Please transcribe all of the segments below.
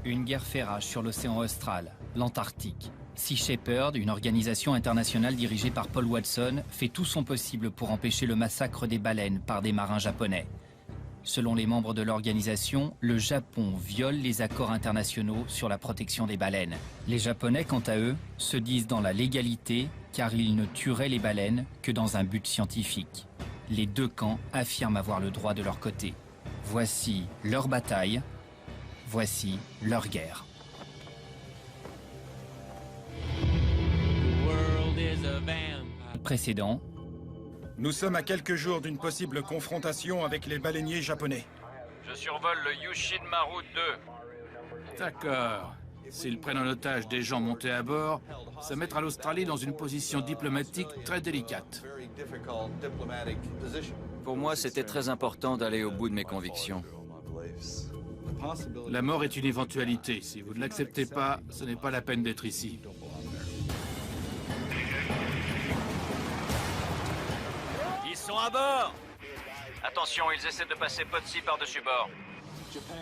Une guerre fait rage sur l'océan austral, l'Antarctique. Sea Shepherd, une organisation internationale dirigée par Paul Watson, fait tout son possible pour empêcher le massacre des baleines par des marins japonais. Selon les membres de l'organisation, le Japon viole les accords internationaux sur la protection des baleines. Les Japonais, quant à eux, se disent dans la légalité car ils ne tueraient les baleines que dans un but scientifique. Les deux camps affirment avoir le droit de leur côté. Voici leur bataille, voici leur guerre. Précédent. Nous sommes à quelques jours d'une possible confrontation avec les baleiniers japonais. Je survole le Yushin Maru 2. D'accord. S'ils prennent en otage des gens montés à bord, ça mettra l'Australie dans une position diplomatique très délicate. Pour moi, c'était très important d'aller au bout de mes convictions. La mort est une éventualité. Si vous ne l'acceptez pas, ce n'est pas la peine d'être ici. Ils sont à bord! Attention, ils essaient de passer Potsi par-dessus bord.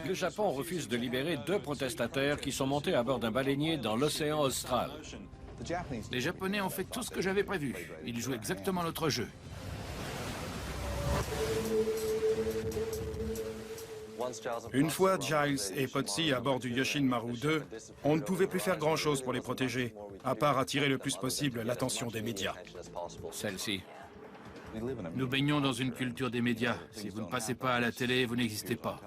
Le Japon refuse de libérer 2 protestataires qui sont montés à bord d'un baleinier dans l'océan austral. Les Japonais ont fait tout ce que j'avais prévu. Ils jouent exactement notre jeu. Une fois Giles et Potsi à bord du Yushin Maru 2, on ne pouvait plus faire grand-chose pour les protéger, à part attirer le plus possible l'attention des médias. Celle-ci. Nous baignons dans une culture des médias. Si vous ne passez pas à la télé, vous n'existez pas.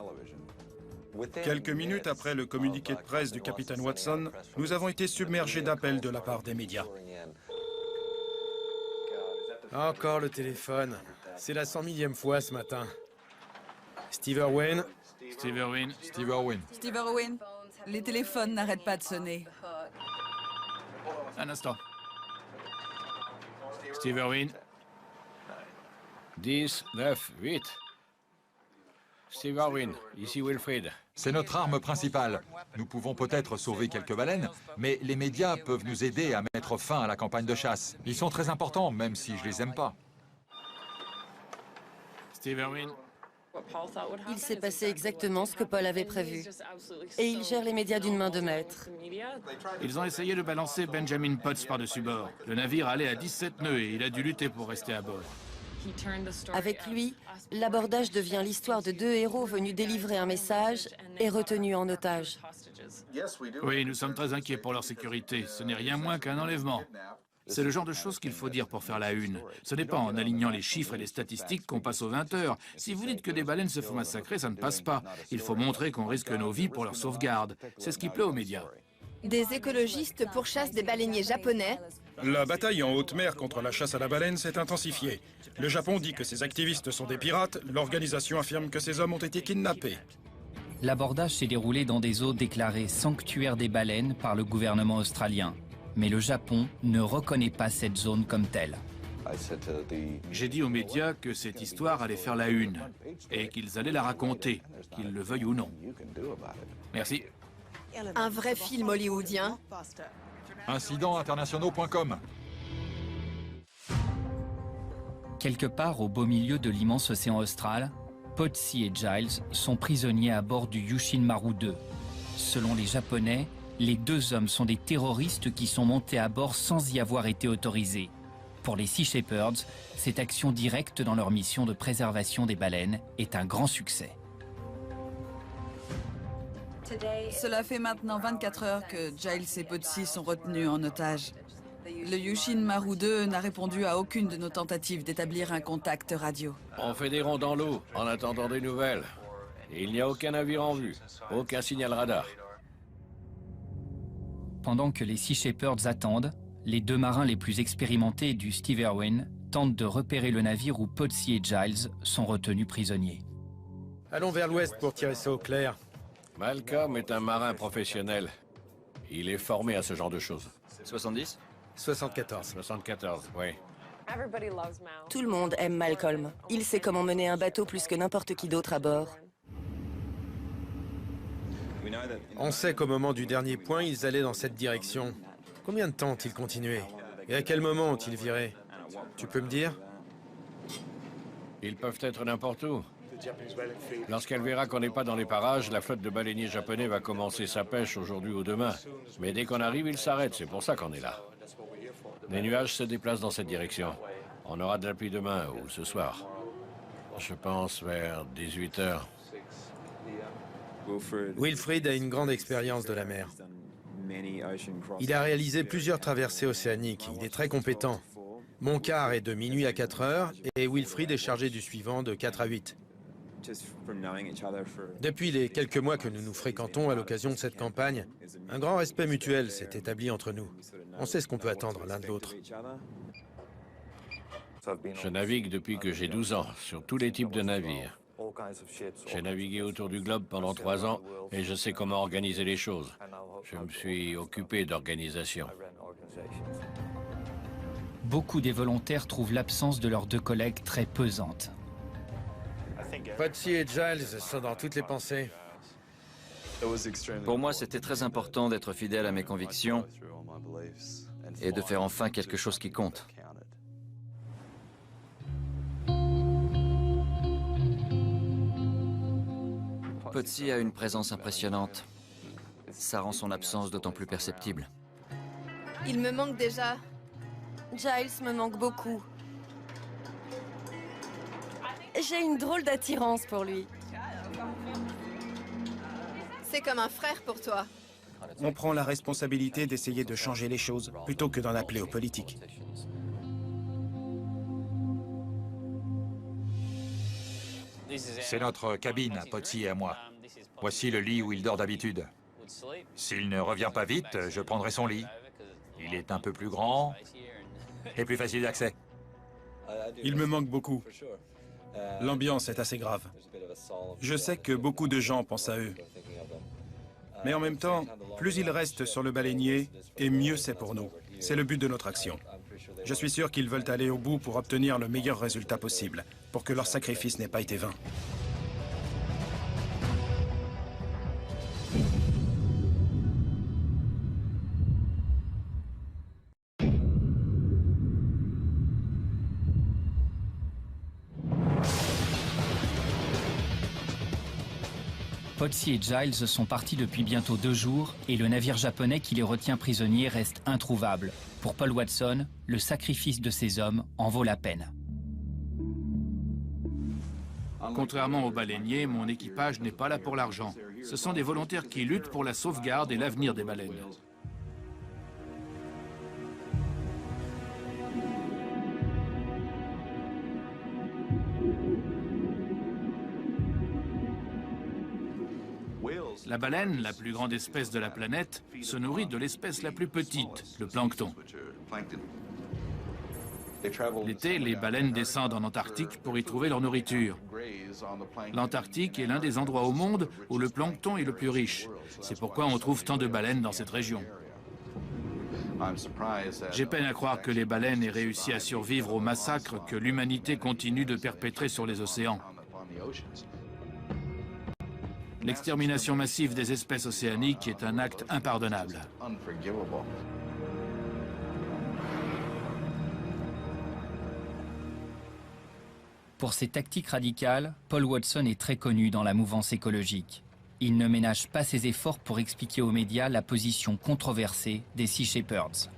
Quelques minutes après le communiqué de presse du capitaine Watson, nous avons été submergés d'appels de la part des médias. Encore le téléphone. C'est la 100 millième fois ce matin. Steve Irwin. Steve Irwin. Steve Irwin. Steve Irwin, les téléphones n'arrêtent pas de sonner. Un instant. Steve Irwin. 10, 9, 8. Steve Irwin, ici Wilfrid. C'est notre arme principale. Nous pouvons peut-être sauver quelques baleines, mais les médias peuvent nous aider à mettre fin à la campagne de chasse. Ils sont très importants, même si je les aime pas. Steve Irwin. Il s'est passé exactement ce que Paul avait prévu. Et il gère les médias d'une main de maître. Ils ont essayé de balancer Benjamin Potts par-dessus bord. Le navire allait à 17 nœuds et il a dû lutter pour rester à bord. Avec lui, l'abordage devient l'histoire de 2 héros venus délivrer un message et retenus en otage. Oui, nous sommes très inquiets pour leur sécurité. Ce n'est rien moins qu'un enlèvement. C'est le genre de choses qu'il faut dire pour faire la une. Ce n'est pas en alignant les chiffres et les statistiques qu'on passe aux 20 heures. Si vous dites que des baleines se font massacrer, ça ne passe pas. Il faut montrer qu'on risque nos vies pour leur sauvegarde. C'est ce qui plaît aux médias. Des écologistes pourchassent des baleiniers japonais. La bataille en haute mer contre la chasse à la baleine s'est intensifiée. Le Japon dit que ces activistes sont des pirates, l'organisation affirme que ces hommes ont été kidnappés. L'abordage s'est déroulé dans des eaux déclarées sanctuaires des baleines par le gouvernement australien. Mais le Japon ne reconnaît pas cette zone comme telle. J'ai dit aux médias que cette histoire allait faire la une et qu'ils allaient la raconter, qu'ils le veuillent ou non. Merci. Un vrai film hollywoodien. Incidentinternationaux.com. Quelque part au beau milieu de l'immense océan austral, Potsi et Giles sont prisonniers à bord du Yushin Maru 2. Selon les Japonais, les 2 hommes sont des terroristes qui sont montés à bord sans y avoir été autorisés. Pour les Sea Shepherds, cette action directe dans leur mission de préservation des baleines est un grand succès. Cela fait maintenant 24 heures que Giles et Potsi sont retenus en otage. Le Yushin Maru 2 n'a répondu à aucune de nos tentatives d'établir un contact radio. On fait des ronds dans l'eau en attendant des nouvelles. Et il n'y a aucun navire en vue, aucun signal radar. Pendant que les Sea Shepherds attendent, les 2 marins les plus expérimentés du Steve Irwin tentent de repérer le navire où Potsi et Giles sont retenus prisonniers. Allons vers l'ouest pour tirer ça au clair. Malcolm est un marin professionnel. Il est formé à ce genre de choses. 70? 74. 74, oui. Tout le monde aime Malcolm. Il sait comment mener un bateau plus que n'importe qui d'autre à bord. On sait qu'au moment du dernier point, ils allaient dans cette direction. Combien de temps ont-ils continué? Et à quel moment ont-ils viré? Tu peux me dire? Ils peuvent être n'importe où. Lorsqu'elle verra qu'on n'est pas dans les parages, la flotte de baleiniers japonais va commencer sa pêche aujourd'hui ou demain. Mais dès qu'on arrive, ils s'arrêtent, c'est pour ça qu'on est là. Les nuages se déplacent dans cette direction. On aura de la pluie demain ou ce soir. Je pense vers 18 h. Wilfried a une grande expérience de la mer. Il a réalisé plusieurs traversées océaniques. Il est très compétent. Mon quart est de minuit à 4 h et Wilfried est chargé du suivant de 4 à 8. Depuis les quelques mois que nous nous fréquentons à l'occasion de cette campagne, un grand respect mutuel s'est établi entre nous. On sait ce qu'on peut attendre l'un de l'autre. Je navigue depuis que j'ai 12 ans, sur tous les types de navires. J'ai navigué autour du globe pendant 3 ans et je sais comment organiser les choses. Je me suis occupé d'organisation. Beaucoup des volontaires trouvent l'absence de leurs deux collègues très pesante. Potsy et Giles sont dans toutes les pensées. Pour moi, c'était très important d'être fidèle à mes convictions et de faire enfin quelque chose qui compte. Potsy a une présence impressionnante. Ça rend son absence d'autant plus perceptible. Il me manque déjà. Giles me manque beaucoup. J'ai une drôle d'attirance pour lui. C'est comme un frère pour toi. On prend la responsabilité d'essayer de changer les choses, plutôt que d'en appeler aux politiques. C'est notre cabine, à Potsy et à moi. Voici le lit où il dort d'habitude. S'il ne revient pas vite, je prendrai son lit. Il est un peu plus grand et plus facile d'accès. Il me manque beaucoup. L'ambiance est assez grave. Je sais que beaucoup de gens pensent à eux. Mais en même temps, plus ils restent sur le baleinier, et mieux c'est pour nous. C'est le but de notre action. Je suis sûr qu'ils veulent aller au bout pour obtenir le meilleur résultat possible, pour que leur sacrifice n'ait pas été vain. Potsy et Giles sont partis depuis bientôt 2 jours et le navire japonais qui les retient prisonniers reste introuvable. Pour Paul Watson, le sacrifice de ces hommes en vaut la peine. Contrairement aux baleiniers, mon équipage n'est pas là pour l'argent. Ce sont des volontaires qui luttent pour la sauvegarde et l'avenir des baleines. La baleine, la plus grande espèce de la planète, se nourrit de l'espèce la plus petite, le plancton. L'été, les baleines descendent en Antarctique pour y trouver leur nourriture. L'Antarctique est l'un des endroits au monde où le plancton est le plus riche. C'est pourquoi on trouve tant de baleines dans cette région. J'ai peine à croire que les baleines aient réussi à survivre au massacre que l'humanité continue de perpétrer sur les océans. L'extermination massive des espèces océaniques est un acte impardonnable. Pour ses tactiques radicales, Paul Watson est très connu dans la mouvance écologique. Il ne ménage pas ses efforts pour expliquer aux médias la position controversée des Sea Shepherds.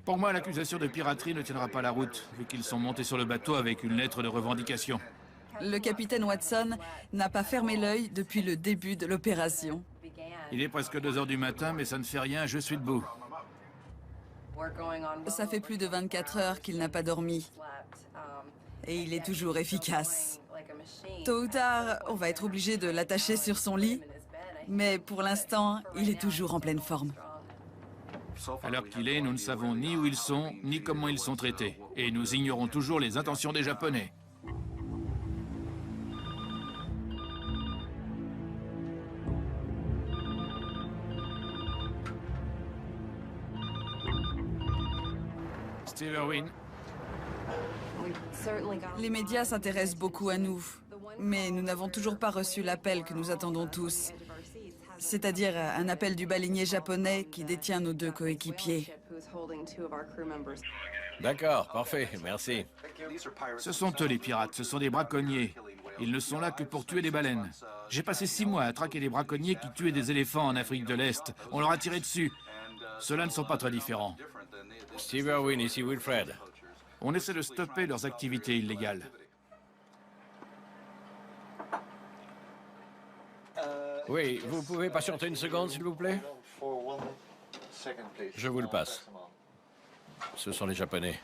Pour moi, l'accusation de piraterie ne tiendra pas la route, vu qu'ils sont montés sur le bateau avec une lettre de revendication. Le capitaine Watson n'a pas fermé l'œil depuis le début de l'opération. Il est presque 2 h du matin, mais ça ne fait rien, je suis debout. Ça fait plus de 24 heures qu'il n'a pas dormi. Et il est toujours efficace. Tôt ou tard, on va être obligé de l'attacher sur son lit. Mais pour l'instant, il est toujours en pleine forme. À l'heure qu'il est, nous ne savons ni où ils sont, ni comment ils sont traités. Et nous ignorons toujours les intentions des Japonais. Steve Irwin. Les médias s'intéressent beaucoup à nous, mais nous n'avons toujours pas reçu l'appel que nous attendons tous. c'est-à-dire un appel du baleinier japonais qui détient nos 2 coéquipiers. D'accord, parfait, merci. Ce sont eux les pirates, ce sont des braconniers. Ils ne sont là que pour tuer des baleines. J'ai passé 6 mois à traquer des braconniers qui tuaient des éléphants en Afrique de l'Est. On leur a tiré dessus. Ceux-là ne sont pas très différents. Steve Irwin, ici Wilfred. On essaie de stopper leurs activités illégales. Oui, vous pouvez patienter une seconde, s'il vous plaît? Je vous le passe. Ce sont les Japonais.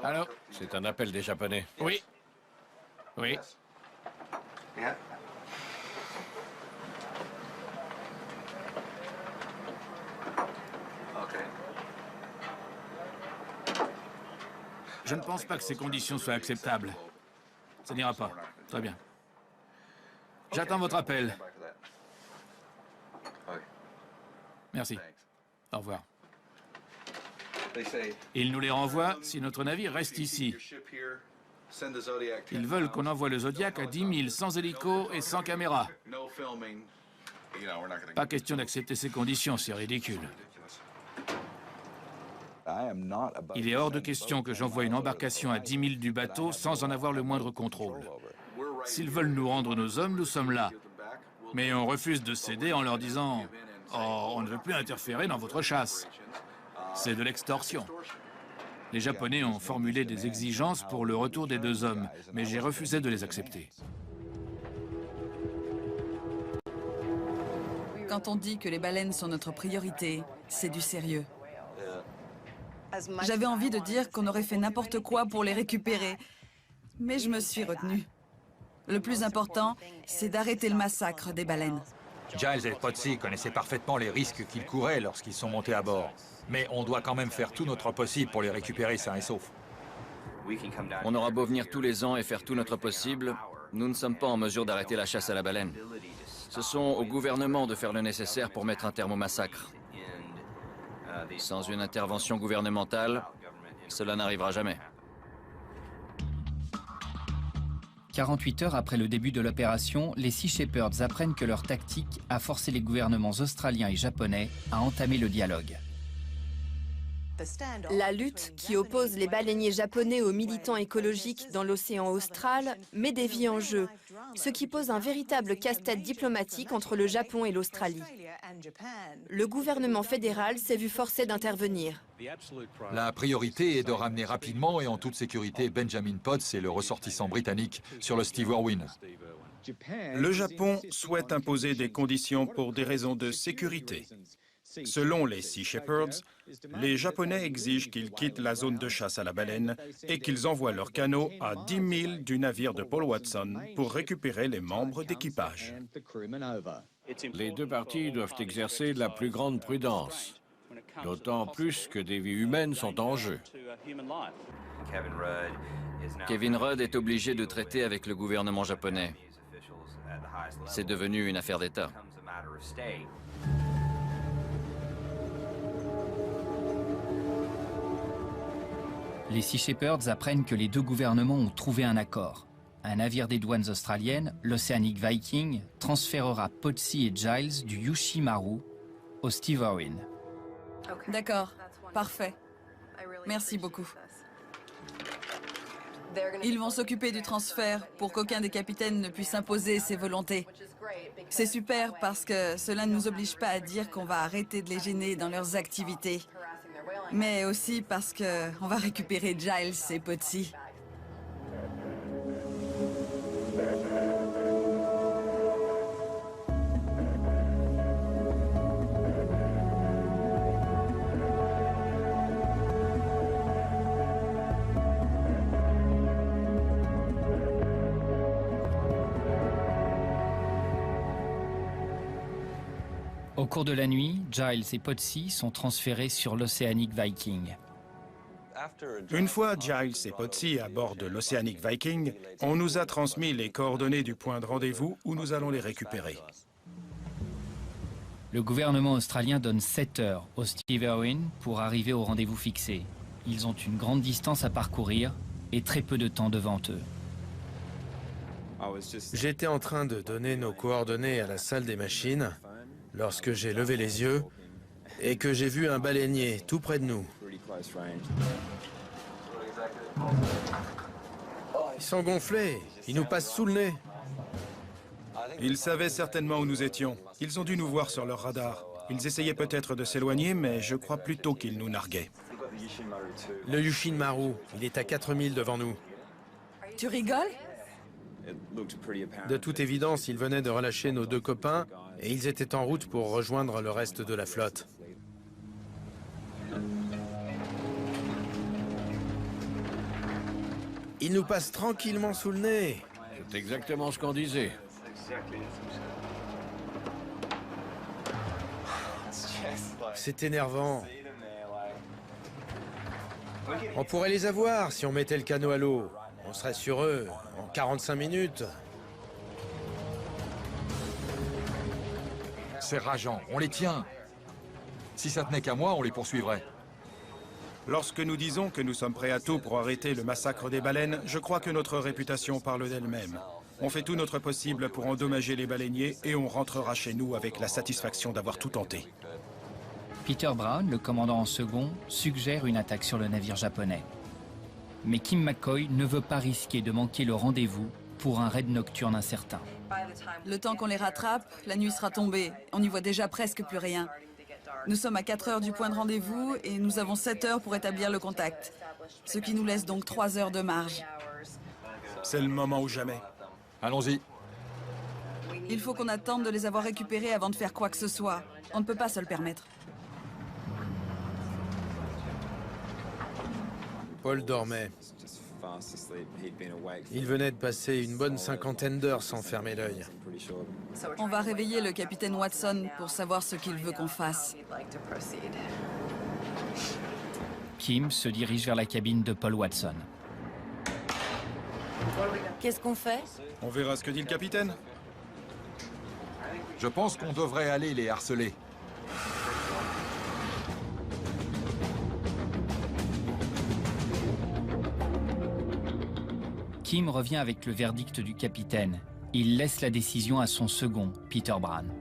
Allô? C'est un appel des Japonais. Oui. Oui. Je ne pense pas que ces conditions soient acceptables. Ça n'ira pas. Très bien. J'attends votre appel. Merci. Au revoir. Ils nous les renvoient si notre navire reste ici. Ils veulent qu'on envoie le Zodiac à 10 000 sans hélico et sans caméra. Pas question d'accepter ces conditions, c'est ridicule. Il est hors de question que j'envoie une embarcation à 10 000 du bateau sans en avoir le moindre contrôle. S'ils veulent nous rendre nos hommes, nous sommes là. Mais on refuse de céder en leur disant « Oh, on ne veut plus interférer dans votre chasse ». C'est de l'extorsion. Les Japonais ont formulé des exigences pour le retour des 2 hommes, mais j'ai refusé de les accepter. Quand on dit que les baleines sont notre priorité, c'est du sérieux. J'avais envie de dire qu'on aurait fait n'importe quoi pour les récupérer, mais je me suis retenue. Le plus important, c'est d'arrêter le massacre des baleines. Giles et Potsy connaissaient parfaitement les risques qu'ils couraient lorsqu'ils sont montés à bord. Mais on doit quand même faire tout notre possible pour les récupérer sains et saufs. On aura beau venir tous les ans et faire tout notre possible, nous ne sommes pas en mesure d'arrêter la chasse à la baleine. Ce sont au gouvernement de faire le nécessaire pour mettre un terme au massacre. Sans une intervention gouvernementale, cela n'arrivera jamais. 48 heures après le début de l'opération, les Sea Shepherds apprennent que leur tactique a forcé les gouvernements australiens et japonais à entamer le dialogue. La lutte qui oppose les baleiniers japonais aux militants écologiques dans l'océan austral met des vies en jeu, ce qui pose un véritable casse-tête diplomatique entre le Japon et l'Australie. Le gouvernement fédéral s'est vu forcé d'intervenir. La priorité est de ramener rapidement et en toute sécurité Benjamin Potts et le ressortissant britannique sur le Steve Irwin. Le Japon souhaite imposer des conditions pour des raisons de sécurité. Selon les Sea Shepherds, les Japonais exigent qu'ils quittent la zone de chasse à la baleine et qu'ils envoient leurs canots à 10 000 du navire de Paul Watson pour récupérer les membres d'équipage. Les 2 parties doivent exercer la plus grande prudence, d'autant plus que des vies humaines sont en jeu. Kevin Rudd est obligé de traiter avec le gouvernement japonais. C'est devenu une affaire d'État. Les Sea Shepherds apprennent que les 2 gouvernements ont trouvé un accord. Un navire des douanes australiennes, l'Oceanic Viking, transférera Potsy et Giles du Yushimaru au Steve Irwin. D'accord, parfait. Merci beaucoup. Ils vont s'occuper du transfert pour qu'aucun des capitaines ne puisse imposer ses volontés. C'est super parce que cela ne nous oblige pas à dire qu'on va arrêter de les gêner dans leurs activités. Mais aussi parce qu'on va récupérer Giles et Potsy. Au cours de la nuit, Giles et Potsy sont transférés sur l'Oceanic Viking. Une fois Giles et Potsy à bord de l'Oceanic Viking, on nous a transmis les coordonnées du point de rendez-vous où nous allons les récupérer. Le gouvernement australien donne 7 heures au Steve Irwin pour arriver au rendez-vous fixé. Ils ont une grande distance à parcourir et très peu de temps devant eux. J'étais en train de donner nos coordonnées à la salle des machines lorsque j'ai levé les yeux et que j'ai vu un baleinier tout près de nous. Ils sont gonflés, ils nous passent sous le nez. Ils savaient certainement où nous étions. Ils ont dû nous voir sur leur radar. Ils essayaient peut-être de s'éloigner, mais je crois plutôt qu'ils nous narguaient. Le Yushin Maru, il est à 4000 devant nous. Tu rigoles? De toute évidence, ils venaient de relâcher nos 2 copains et ils étaient en route pour rejoindre le reste de la flotte. Ils nous passent tranquillement sous le nez. C'est exactement ce qu'on disait. C'est énervant. On pourrait les avoir si on mettait le canot à l'eau. On serait sur eux en 45 minutes. C'est rageant, on les tient. Si ça tenait qu'à moi, on les poursuivrait. Lorsque nous disons que nous sommes prêts à tout pour arrêter le massacre des baleines, je crois que notre réputation parle d'elle-même. On fait tout notre possible pour endommager les baleiniers et on rentrera chez nous avec la satisfaction d'avoir tout tenté. Peter Brown, le commandant en second, suggère une attaque sur le navire japonais. Mais Kim McCoy ne veut pas risquer de manquer le rendez-vous pour un raid nocturne incertain. Le temps qu'on les rattrape, la nuit sera tombée. On n'y voit déjà presque plus rien. Nous sommes à 4 heures du point de rendez-vous et nous avons 7 heures pour établir le contact. Ce qui nous laisse donc 3 heures de marge. C'est le moment ou jamais. Allons-y. Il faut qu'on attende de les avoir récupérés avant de faire quoi que ce soit. On ne peut pas se le permettre. Paul dormait. Il venait de passer une bonne 50aine d'heures sans fermer l'œil. On va réveiller le capitaine Watson pour savoir ce qu'il veut qu'on fasse. Kim se dirige vers la cabine de Paul Watson. Qu'est-ce qu'on fait? On verra ce que dit le capitaine. Je pense qu'on devrait aller les harceler. Kim revient avec le verdict du capitaine. Il laisse la décision à son second, Peter Brown.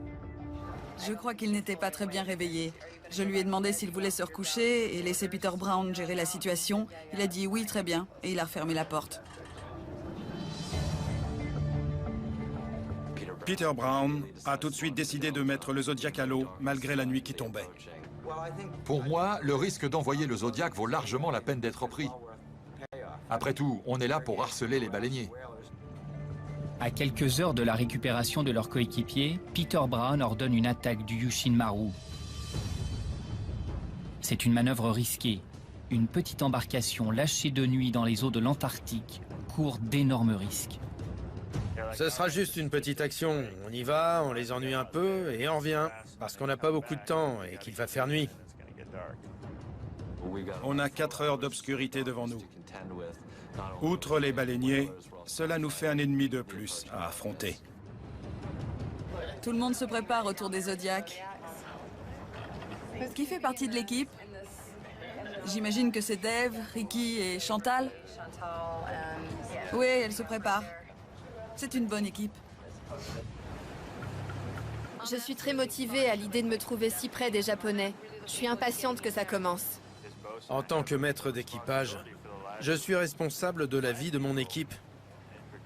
Je crois qu'il n'était pas très bien réveillé. Je lui ai demandé s'il voulait se recoucher et laisser Peter Brown gérer la situation. Il a dit oui, très bien, et il a refermé la porte. Peter Brown a tout de suite décidé de mettre le Zodiac à l'eau, malgré la nuit qui tombait. Pour moi, le risque d'envoyer le Zodiac vaut largement la peine d'être pris. Après tout, on est là pour harceler les baleiniers. À quelques heures de la récupération de leur coéquipier, Peter Brown ordonne une attaque du Yushin Maru. C'est une manœuvre risquée. Une petite embarcation lâchée de nuit dans les eaux de l'Antarctique court d'énormes risques. Ce sera juste une petite action. On y va, on les ennuie un peu et on revient. Parce qu'on n'a pas beaucoup de temps et qu'il va faire nuit. On a 4 heures d'obscurité devant nous. Outre les baleiniers, cela nous fait un ennemi de plus à affronter. Tout le monde se prépare autour des Zodiacs. Qui fait partie de l'équipe? J'imagine que c'est Dave, Ricky et Chantal. Oui, elle se prépare. C'est une bonne équipe. Je suis très motivée à l'idée de me trouver si près des Japonais. Je suis impatiente que ça commence. En tant que maître d'équipage, je suis responsable de la vie de mon équipe,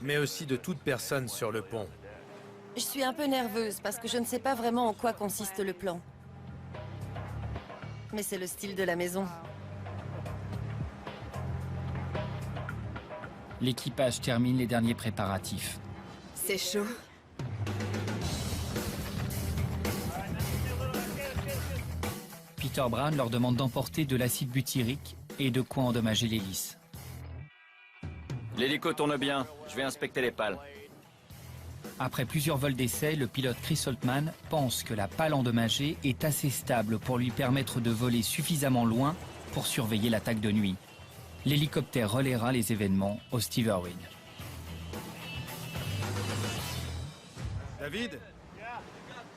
mais aussi de toute personne sur le pont. Je suis un peu nerveuse parce que je ne sais pas vraiment en quoi consiste le plan. Mais c'est le style de la maison. L'équipage termine les derniers préparatifs. C'est chaud. Peter Brown leur demande d'emporter de l'acide butyrique et de quoi endommager l'hélice. L'hélico tourne bien, je vais inspecter les pales. Après plusieurs vols d'essai, le pilote Chris Holtman pense que la pale endommagée est assez stable pour lui permettre de voler suffisamment loin pour surveiller l'attaque de nuit. L'hélicoptère relaiera les événements au Steve Irwin. David,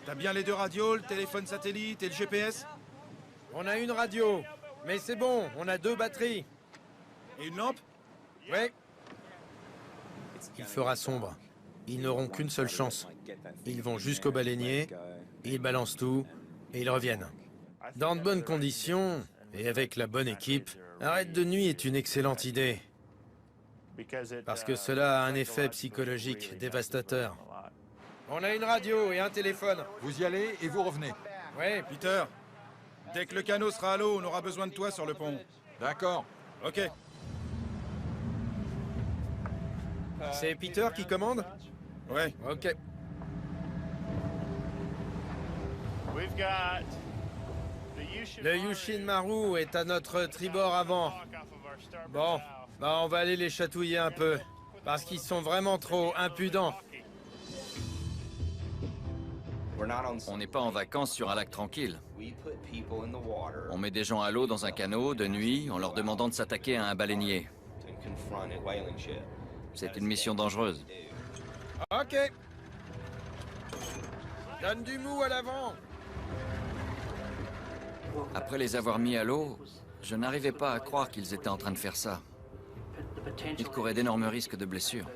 t'as bien les 2 radios, le téléphone satellite et le GPS? On a une radio, mais c'est bon, on a 2 batteries. Et une lampe? Oui. Il fera sombre. ils n'auront qu'une seule chance. Ils vont jusqu'au baleinier, ils balancent tout, et ils reviennent. Dans de bonnes conditions, et avec la bonne équipe, un raid de nuit est une excellente idée. Parce que cela a un effet psychologique dévastateur. On a une radio et un téléphone. Vous y allez et vous revenez. Ouais, Peter, dès que le canot sera à l'eau, on aura besoin de toi sur le pont. D'accord. Ok. c'est Peter qui commande? Ouais. Ok. Le Yushin Maru est à notre tribord avant. Bon, bah on va aller les chatouiller un peu, parce qu'ils sont vraiment trop impudents. On n'est pas en vacances sur un lac tranquille. On met des gens à l'eau dans un canot de nuit en leur demandant de s'attaquer à un baleinier. C'est une mission dangereuse. Ok. Donne du mou à l'avant. Après les avoir mis à l'eau, je n'arrivais pas à croire qu'ils étaient en train de faire ça. Ils couraient d'énormes risques de blessures.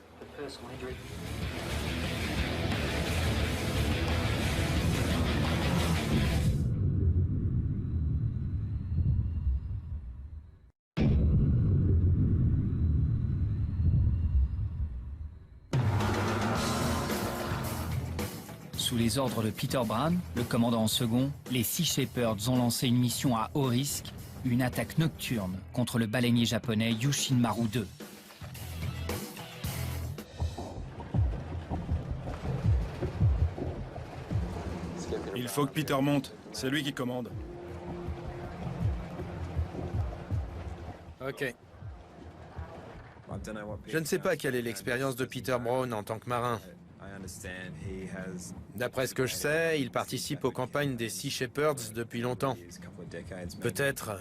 Sous les ordres de Peter Brown, le commandant en second, les Sea Shepherds ont lancé une mission à haut risque, une attaque nocturne contre le baleinier japonais Yushin Maru 2. Il faut que Peter monte. C'est lui qui commande. Ok. Je ne sais pas quelle est l'expérience de Peter Brown en tant que marin. D'après ce que je sais, il participe aux campagnes des Sea Shepherds depuis longtemps. Peut-être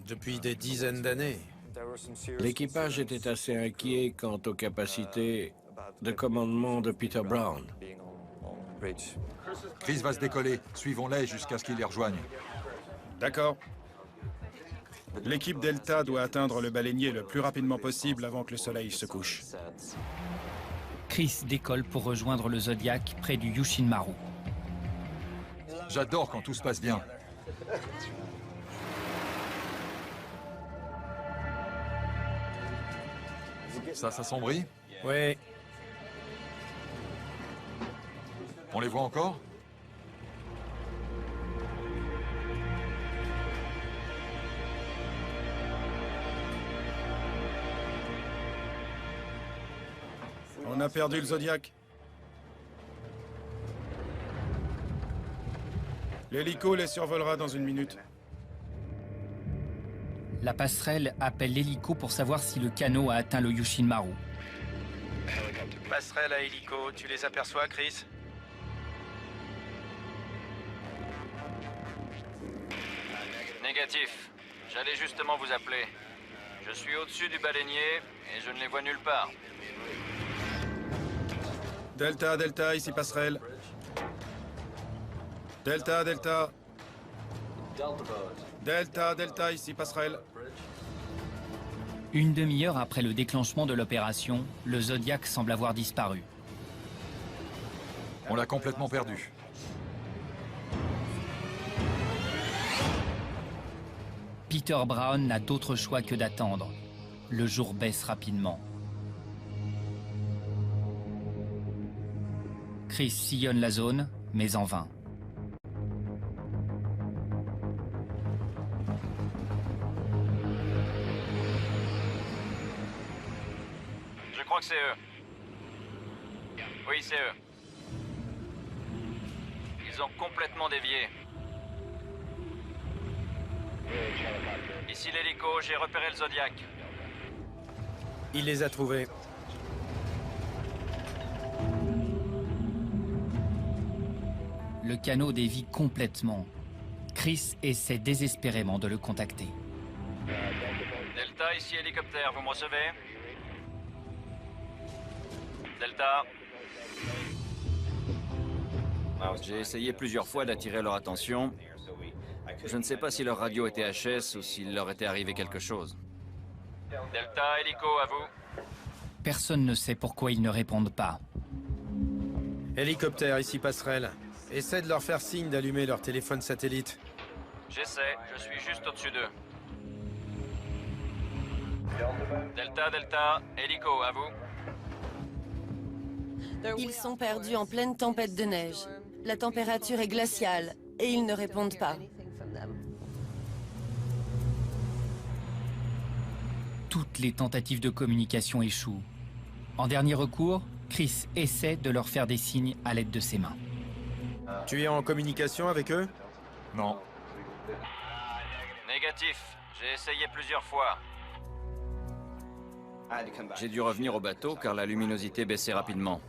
depuis des dizaines d'années. L'équipage était assez inquiet quant aux capacités de commandement de Peter Brown. Chris va se décoller. Suivons-les jusqu'à ce qu'il les rejoigne. D'accord. L'équipe Delta doit atteindre le baleinier le plus rapidement possible avant que le soleil se couche. Chris décolle pour rejoindre le Zodiac près du Yushin Maru. J'adore quand tout se passe bien. Ça s'assombrit? Oui. On les voit encore? On a perdu le Zodiac. L'hélico les survolera dans une minute. La passerelle appelle l'hélico pour savoir si le canot a atteint le Yushin Maru. Passerelle à hélico, tu les aperçois, Chris? Négatif. J'allais justement vous appeler. Je suis au-dessus du baleinier et je ne les vois nulle part. Delta, Delta, ici passerelle. Delta, Delta. Delta, Delta, ici passerelle. Une demi-heure après le déclenchement de l'opération, le Zodiac semble avoir disparu. On l'a complètement perdu. Peter Brown n'a d'autre choix que d'attendre. Le jour baisse rapidement. Chris sillonne la zone, mais en vain. Je crois que c'est eux. Oui, c'est eux. Ils ont complètement dévié. Ici l'hélico, j'ai repéré le Zodiac. Il les a trouvés. Le canot dévie complètement. Chris essaie désespérément de le contacter. Delta, ici hélicoptère, vous me recevez? Delta. J'ai essayé plusieurs fois d'attirer leur attention. Je ne sais pas si leur radio était HS ou s'il leur était arrivé quelque chose. Delta, hélico, à vous. Personne ne sait pourquoi ils ne répondent pas. Hélicoptère, ici passerelle. Essaie de leur faire signe d'allumer leur téléphone satellite. J'essaie, je suis juste au-dessus d'eux. Delta, Delta, hélico, à vous. Ils sont perdus en pleine tempête de neige. La température est glaciale et ils ne répondent pas. Toutes les tentatives de communication échouent. En dernier recours, Chris essaie de leur faire des signes à l'aide de ses mains. Tu es en communication avec eux? Non. Négatif, j'ai essayé plusieurs fois. J'ai dû revenir au bateau car la luminosité baissait rapidement.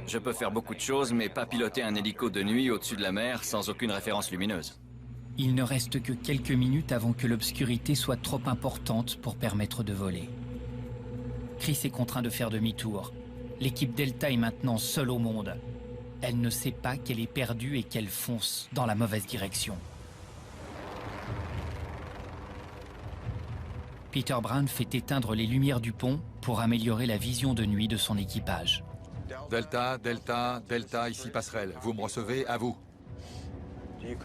Je peux faire beaucoup de choses, mais pas piloter un hélico de nuit au-dessus de la mer sans aucune référence lumineuse. Il ne reste que quelques minutes avant que l'obscurité soit trop importante pour permettre de voler. Chris est contraint de faire demi-tour. L'équipe Delta est maintenant seule au monde. Elle ne sait pas qu'elle est perdue et qu'elle fonce dans la mauvaise direction. Peter Brown fait éteindre les lumières du pont pour améliorer la vision de nuit de son équipage. Delta, Delta, Delta, ici passerelle. Vous me recevez? À vous.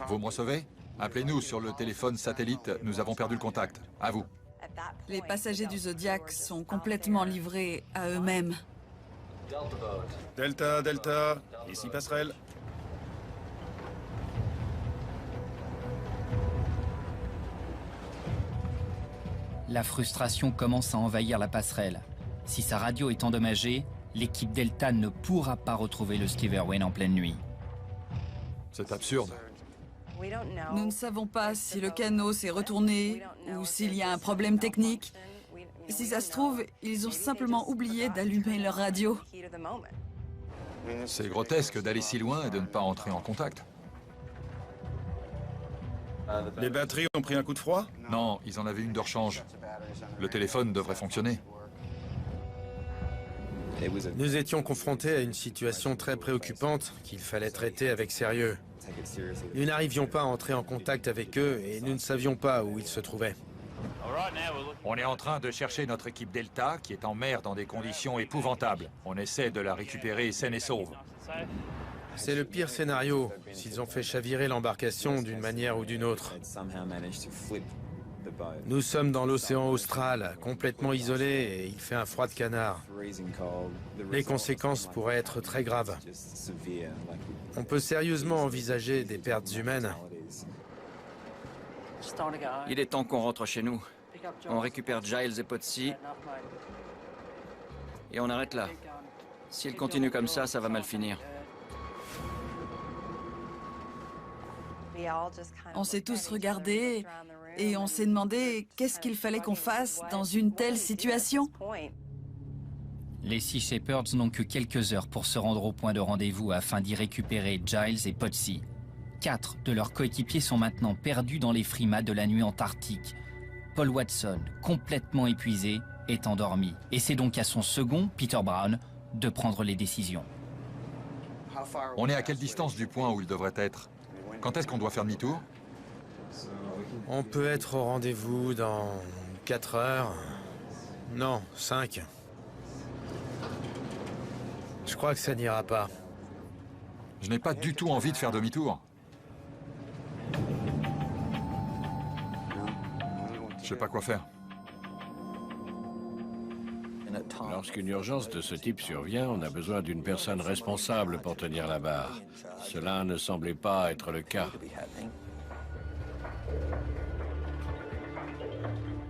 Vous me recevez? Appelez-nous sur le téléphone satellite, nous avons perdu le contact. À vous. Les passagers du Zodiac sont complètement livrés à eux-mêmes. Delta, Delta, ici passerelle. La frustration commence à envahir la passerelle. Si sa radio est endommagée, l'équipe Delta ne pourra pas retrouver le Skiverwain en pleine nuit. C'est absurde. Nous ne savons pas si le canot s'est retourné ou s'il y a un problème technique. Si ça se trouve, ils ont simplement oublié d'allumer leur radio. C'est grotesque d'aller si loin et de ne pas entrer en contact. Les batteries ont pris un coup de froid? Non, ils en avaient une de rechange. Le téléphone devrait fonctionner. Nous étions confrontés à une situation très préoccupante qu'il fallait traiter avec sérieux. Nous n'arrivions pas à entrer en contact avec eux et nous ne savions pas où ils se trouvaient. On est en train de chercher notre équipe Delta qui est en mer dans des conditions épouvantables. On essaie de la récupérer saine et sauve. C'est le pire scénario, s'ils ont fait chavirer l'embarcation d'une manière ou d'une autre. Nous sommes dans l'océan austral, complètement isolés, et il fait un froid de canard. Les conséquences pourraient être très graves. On peut sérieusement envisager des pertes humaines. Il est temps qu'on rentre chez nous. On récupère Giles et Potsy. Et on arrête là. S'il continue comme ça va mal finir. On s'est tous regardés et on s'est demandé qu'est-ce qu'il fallait qu'on fasse dans une telle situation. Les Sea Shepherds n'ont que quelques heures pour se rendre au point de rendez-vous afin d'y récupérer Giles et Potsy. 4 de leurs coéquipiers sont maintenant perdus dans les frimas de la nuit antarctique. Paul Watson, complètement épuisé, est endormi. Et c'est donc à son second, Peter Brown, de prendre les décisions. On est à quelle distance du point où il devrait être? Quand est-ce qu'on doit faire demi-tour? On peut être au rendez-vous dans 4 heures. Non, 5. Je crois que ça n'ira pas. Je n'ai pas du tout envie de faire demi-tour. Je sais pas quoi faire. Lorsqu'une urgence de ce type survient, on a besoin d'une personne responsable pour tenir la barre. Cela ne semblait pas être le cas.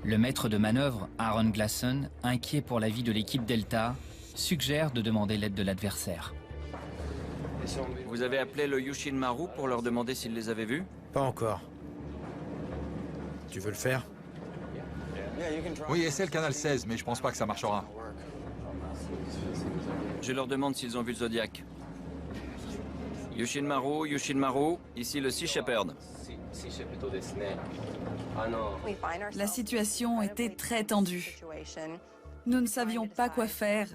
Le maître de manœuvre, Aaron Glasson, inquiet pour la vie de l'équipe Delta, suggère de demander l'aide de l'adversaire. Vous avez appelé le Yushin Maru pour leur demander s'ils les avaient vus? Pas encore. Tu veux le faire? Oui, essaie le canal 16, mais je pense pas que ça marchera. Je leur demande s'ils ont vu le Zodiac. Yushin Maru, ici le Sea Shepherd. La situation était très tendue. Nous ne savions pas quoi faire.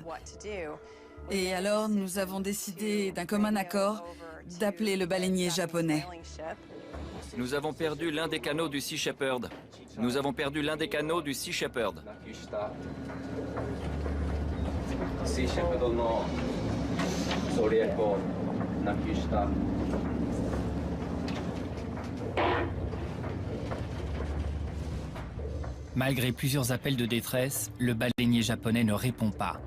Et alors, nous avons décidé d'un commun accord d'appeler le baleinier japonais. Nous avons perdu l'un des canaux du Sea Shepherd. Nous avons perdu l'un des canaux du Sea Shepherd. Malgré plusieurs appels de détresse, le baleinier japonais ne répond pas.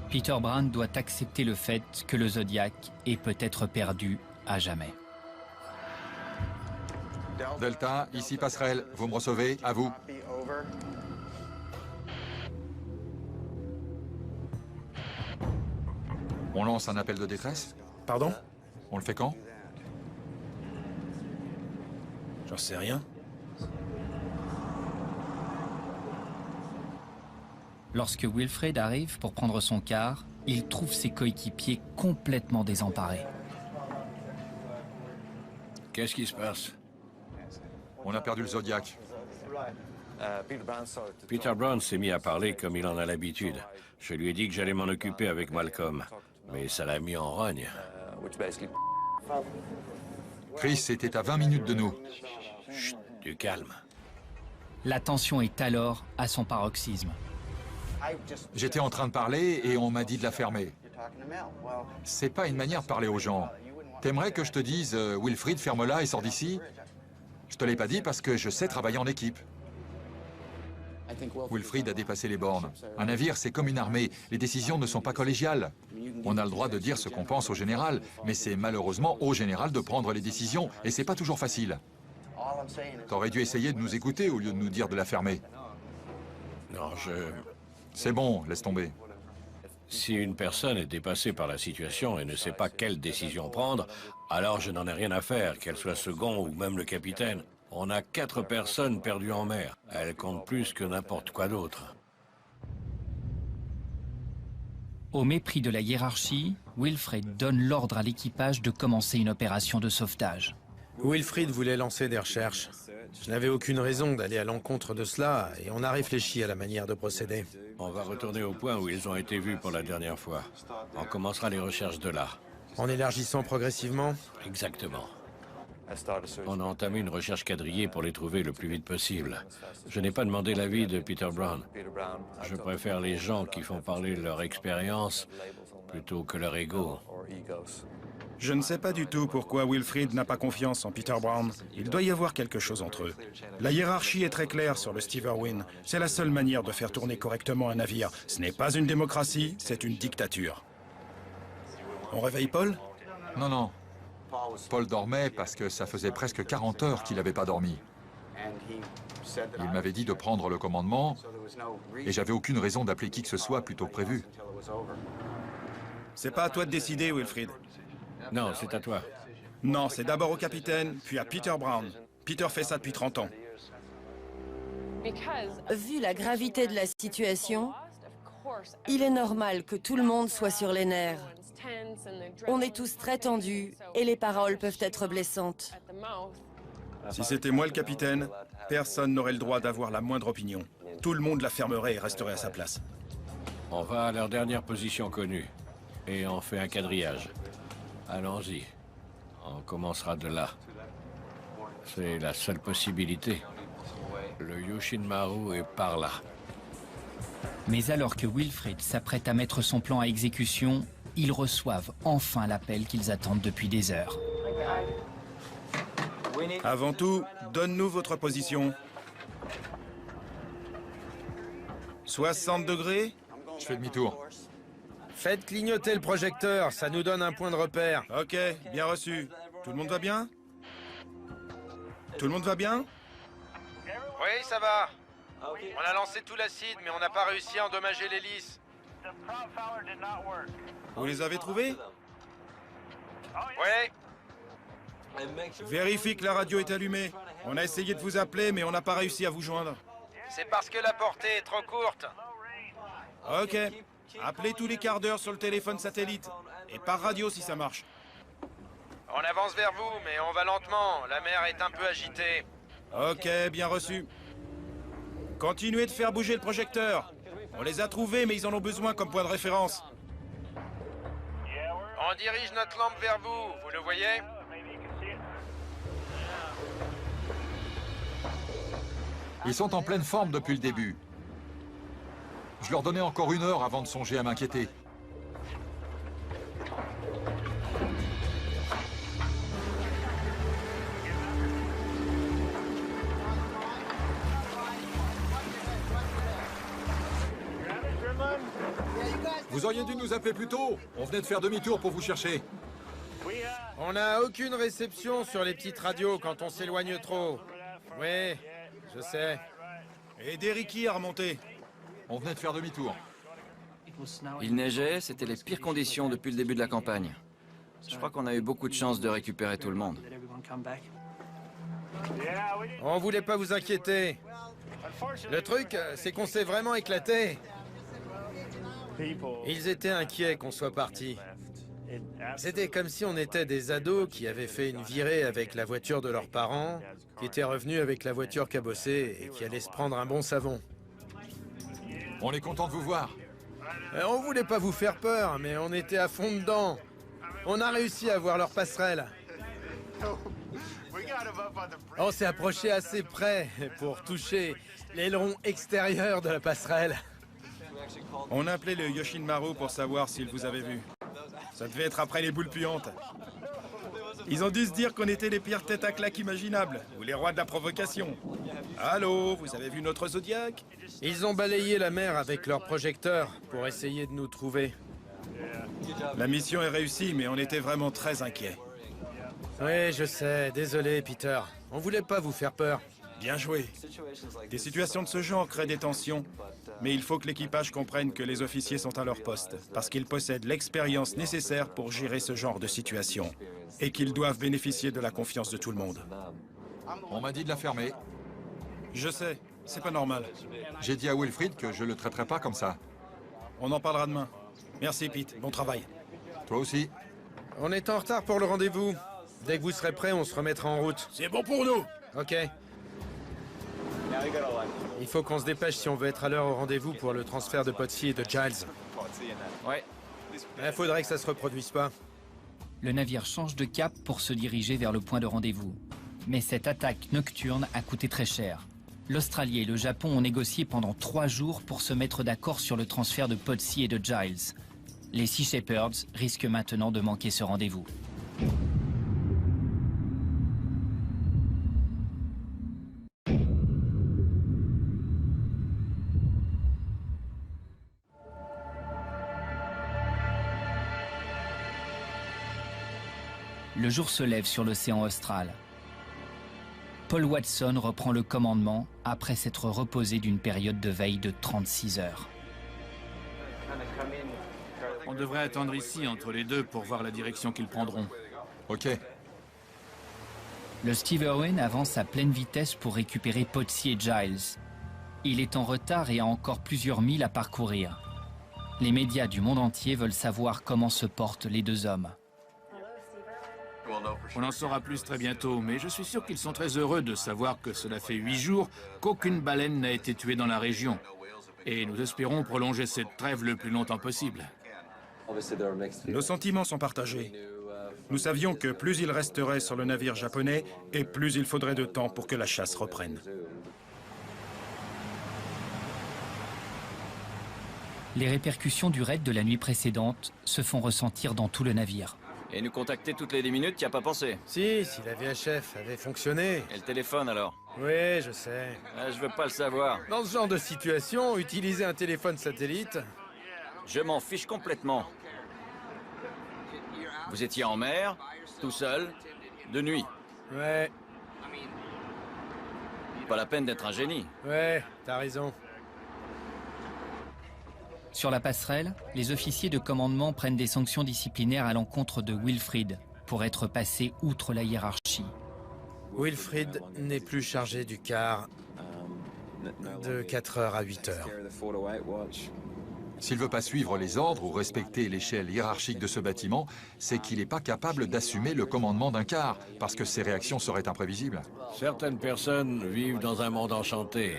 Peter Brown doit accepter le fait que le Zodiac est peut-être perdu à jamais. Delta, ici passerelle. Vous me recevez? À vous. On lance un appel de détresse? Pardon? On le fait quand? J'en sais rien. Lorsque Wilfred arrive pour prendre son quart, il trouve ses coéquipiers complètement désemparés. Qu'est-ce qui se passe? On a perdu le Zodiac. Peter Brown s'est mis à parler comme il en a l'habitude. Je lui ai dit que j'allais m'en occuper avec Malcolm, mais ça l'a mis en rogne. Chris était à 20 minutes de nous. Chut, du calme. La tension est alors à son paroxysme. J'étais en train de parler et on m'a dit de la fermer. C'est pas une manière de parler aux gens. T'aimerais que je te dise Wilfrid, ferme-la et sors d'ici? Je te l'ai pas dit parce que je sais travailler en équipe. Wilfrid a dépassé les bornes. Un navire, c'est comme une armée. Les décisions ne sont pas collégiales. On a le droit de dire ce qu'on pense au général, mais c'est malheureusement au général de prendre les décisions, et c'est pas toujours facile. T'aurais dû essayer de nous écouter au lieu de nous dire de la fermer. Non, C'est bon, laisse tomber. Si une personne est dépassée par la situation et ne sait pas quelle décision prendre, alors je n'en ai rien à faire, qu'elle soit second ou même le capitaine. On a 4 personnes perdues en mer. Elles comptent plus que n'importe quoi d'autre. Au mépris de la hiérarchie, Wilfred donne l'ordre à l'équipage de commencer une opération de sauvetage. Wilfrid voulait lancer des recherches. Je n'avais aucune raison d'aller à l'encontre de cela et on a réfléchi à la manière de procéder. On va retourner au point où ils ont été vus pour la dernière fois. On commencera les recherches de là. En élargissant progressivement? Exactement. On a entamé une recherche quadrillée pour les trouver le plus vite possible. Je n'ai pas demandé l'avis de Peter Brown. Je préfère les gens qui font parler leur expérience plutôt que leur ego. Je ne sais pas du tout pourquoi Wilfrid n'a pas confiance en Peter Brown. Il doit y avoir quelque chose entre eux. La hiérarchie est très claire sur le Steve Irwin. C'est la seule manière de faire tourner correctement un navire. Ce n'est pas une démocratie, c'est une dictature. On réveille Paul? Non, non. Paul dormait parce que ça faisait presque 40 heures qu'il n'avait pas dormi. Il m'avait dit de prendre le commandement et j'avais aucune raison d'appeler qui que ce soit plus tôt que prévu. C'est pas à toi de décider, Wilfrid. Non, c'est à toi. Non, c'est d'abord au capitaine, puis à Peter Brown. Peter fait ça depuis 30 ans. Vu la gravité de la situation, il est normal que tout le monde soit sur les nerfs. On est tous très tendus et les paroles peuvent être blessantes. Si c'était moi le capitaine, personne n'aurait le droit d'avoir la moindre opinion. Tout le monde la fermerait et resterait à sa place. On va à leur dernière position connue et on fait un quadrillage. Allons-y. On commencera de là. C'est la seule possibilité. Le Yushin Maru est par là. Mais alors que Wilfrid s'apprête à mettre son plan à exécution, ils reçoivent enfin l'appel qu'ils attendent depuis des heures. Avant tout, donne-nous votre position. 60 degrés? Je fais demi-tour. Faites clignoter le projecteur, ça nous donne un point de repère. Ok, bien reçu. Tout le monde va bien? Tout le monde va bien? Oui, ça va. On a lancé tout l'acide, mais on n'a pas réussi à endommager l'hélice. Vous les avez trouvés? Oui. Vérifie que la radio est allumée. On a essayé de vous appeler, mais on n'a pas réussi à vous joindre. C'est parce que la portée est trop courte. Ok. Appelez tous les quarts d'heure sur le téléphone satellite. Et par radio si ça marche. On avance vers vous, mais on va lentement. La mer est un peu agitée. Ok, bien reçu. Continuez de faire bouger le projecteur. On les a trouvés, mais ils en ont besoin comme point de référence. On dirige notre lampe vers vous, vous le voyez? Ils sont en pleine forme depuis le début. Je leur donnais encore 1 heure avant de songer à m'inquiéter. Vous auriez dû nous appeler plus tôt. On venait de faire demi-tour pour vous chercher. On n'a aucune réception sur les petites radios quand on s'éloigne trop. Oui, je sais. Aidez Ricky à remonter. On venait de faire demi-tour. Il neigeait, c'était les pires conditions depuis le début de la campagne. Je crois qu'on a eu beaucoup de chance de récupérer tout le monde. On voulait pas vous inquiéter. Le truc, c'est qu'on s'est vraiment éclaté. Ils étaient inquiets qu'on soit partis. C'était comme si on était des ados qui avaient fait une virée avec la voiture de leurs parents, qui étaient revenus avec la voiture cabossée et qui allaient se prendre un bon savon. On est content de vous voir. On voulait pas vous faire peur, mais on était à fond dedans. On a réussi à voir leur passerelle. On s'est approché assez près pour toucher l'aileron extérieur de la passerelle. On a appelé le Yoshinmaru pour savoir s'ils vous avaient vu. Ça devait être après les boules puantes. Ils ont dû se dire qu'on était les pires têtes à claque imaginables, ou les rois de la provocation. Allô, vous avez vu notre Zodiac? Ils ont balayé la mer avec leurs projecteurs pour essayer de nous trouver. La mission est réussie, mais on était vraiment très inquiets. Oui, je sais. Désolé, Peter. On voulait pas vous faire peur. Bien joué. Des situations de ce genre créent des tensions, mais il faut que l'équipage comprenne que les officiers sont à leur poste, parce qu'ils possèdent l'expérience nécessaire pour gérer ce genre de situation, et qu'ils doivent bénéficier de la confiance de tout le monde. On m'a dit de la fermer. Je sais, c'est pas normal. J'ai dit à Wilfried que je le traiterai pas comme ça. On en parlera demain. Merci Pete, bon travail. Toi aussi. On est en retard pour le rendez-vous. Dès que vous serez prêts, on se remettra en route. C'est bon pour nous. Ok. Il faut qu'on se dépêche si on veut être à l'heure au rendez-vous pour le transfert de Potsy et de Giles. Ouais. Il faudrait que ça se reproduise pas. Le navire change de cap pour se diriger vers le point de rendez-vous. Mais cette attaque nocturne a coûté très cher. L'Australie et le Japon ont négocié pendant 3 jours pour se mettre d'accord sur le transfert de Potsy et de Giles. Les Sea Shepherds risquent maintenant de manquer ce rendez-vous. Le jour se lève sur l'océan austral. Paul Watson reprend le commandement après s'être reposé d'une période de veille de 36 heures. On devrait attendre ici entre les deux pour voir la direction qu'ils prendront. Ok. Le Steve Irwin avance à pleine vitesse pour récupérer Potsy et Giles. Il est en retard et a encore plusieurs milles à parcourir. Les médias du monde entier veulent savoir comment se portent les deux hommes. On en saura plus très bientôt, mais je suis sûr qu'ils sont très heureux de savoir que cela fait 8 jours qu'aucune baleine n'a été tuée dans la région. Et nous espérons prolonger cette trêve le plus longtemps possible. Nos sentiments sont partagés. Nous savions que plus ils resteraient sur le navire japonais, et plus il faudrait de temps pour que la chasse reprenne. Les répercussions du raid de la nuit précédente se font ressentir dans tout le navire. Et nous contacter toutes les 10 minutes, t'y as pas pensé? Si la VHF avait fonctionné. Et le téléphone alors? Oui, je sais. Je veux pas le savoir. Dans ce genre de situation, utiliser un téléphone satellite... Je m'en fiche complètement. Vous étiez en mer, tout seul, de nuit. Ouais. Pas la peine d'être un génie. Ouais, t'as raison. Sur la passerelle, les officiers de commandement prennent des sanctions disciplinaires à l'encontre de Wilfried pour être passé outre la hiérarchie. Wilfried n'est plus chargé du quart de 4h à 8h. S'il veut pas suivre les ordres ou respecter l'échelle hiérarchique de ce bâtiment, c'est qu'il n'est pas capable d'assumer le commandement d'un quart, parce que ses réactions seraient imprévisibles. Certaines personnes vivent dans un monde enchanté.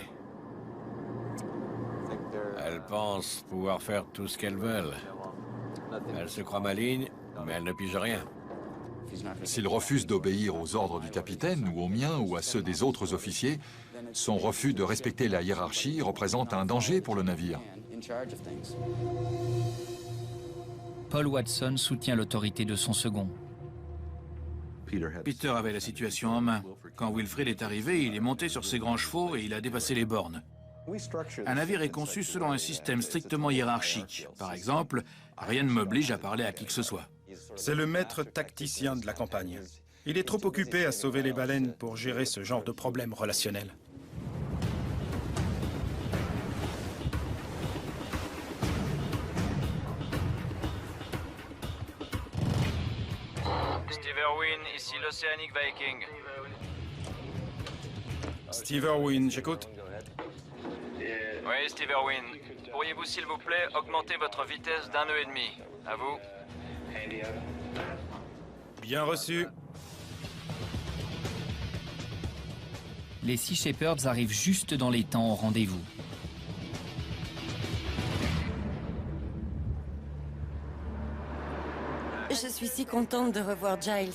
Elles pensent pouvoir faire tout ce qu'elles veulent. Elles se croient malignes Mais elle ne pige rien. S'il refuse d'obéir aux ordres du capitaine, ou aux miens, ou à ceux des autres officiers, son refus de respecter la hiérarchie représente un danger pour le navire. Paul Watson soutient l'autorité de son second. Peter avait la situation en main. Quand Wilfrid est arrivé, il est monté sur ses grands chevaux et il a dépassé les bornes. Un navire est conçu selon un système strictement hiérarchique. Par exemple, rien ne m'oblige à parler à qui que ce soit. C'est le maître tacticien de la campagne. Il est trop occupé à sauver les baleines pour gérer ce genre de problème relationnel. Steve Irwin, ici l'Oceanic Viking. Steve Irwin, j'écoute. Oui, Steve Irwin. Pourriez-vous, s'il vous plaît, augmenter votre vitesse d'1 nœud et demi? À vous. Bien reçu. Les Sea Shepherds arrivent juste dans les temps au rendez-vous. Je suis si contente de revoir Giles.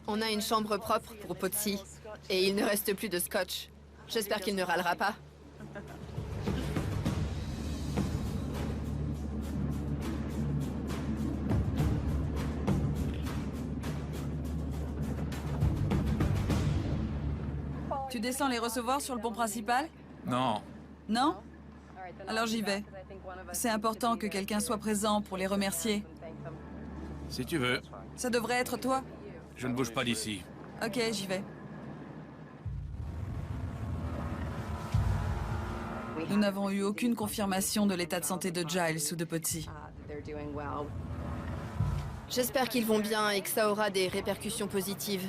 On a une chambre propre pour Potsy. Et il ne reste plus de scotch. J'espère qu'il ne râlera pas. Tu descends les recevoir sur le pont principal? Non. Non? Alors j'y vais. C'est important que quelqu'un soit présent pour les remercier. Si tu veux. Ça devrait être toi. Je ne bouge pas d'ici. Ok, j'y vais. Nous n'avons eu aucune confirmation de l'état de santé de Giles ou de Potsy. J'espère qu'ils vont bien et que ça aura des répercussions positives.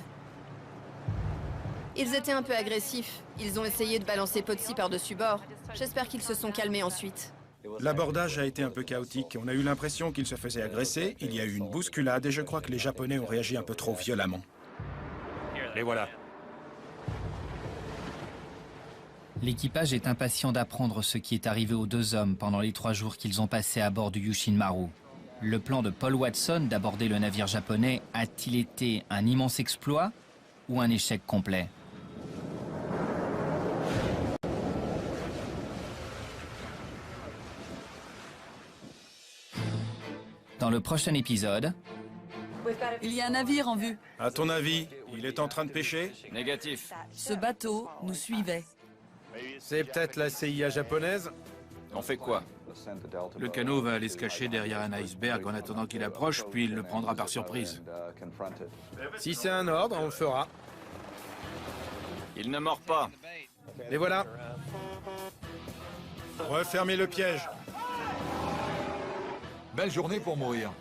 Ils étaient un peu agressifs. Ils ont essayé de balancer Potsy par-dessus bord. J'espère qu'ils se sont calmés ensuite. L'abordage a été un peu chaotique. On a eu l'impression qu'ils se faisaient agresser. Il y a eu une bousculade et je crois que les Japonais ont réagi un peu trop violemment. Les voilà. L'équipage est impatient d'apprendre ce qui est arrivé aux deux hommes pendant les 3 jours qu'ils ont passés à bord du Yushin Maru. Le plan de Paul Watson d'aborder le navire japonais a-t-il été un immense exploit ou un échec complet? Dans le prochain épisode... Il y a un navire en vue. À ton avis, il est en train de pêcher? Négatif. Ce bateau nous suivait. C'est peut-être la CIA japonaise? On fait quoi? Le canot va aller se cacher derrière un iceberg en attendant qu'il approche, puis il le prendra par surprise. Si c'est un ordre, on le fera. Il ne mord pas. Les voilà. Refermez le piège. Belle journée pour mourir.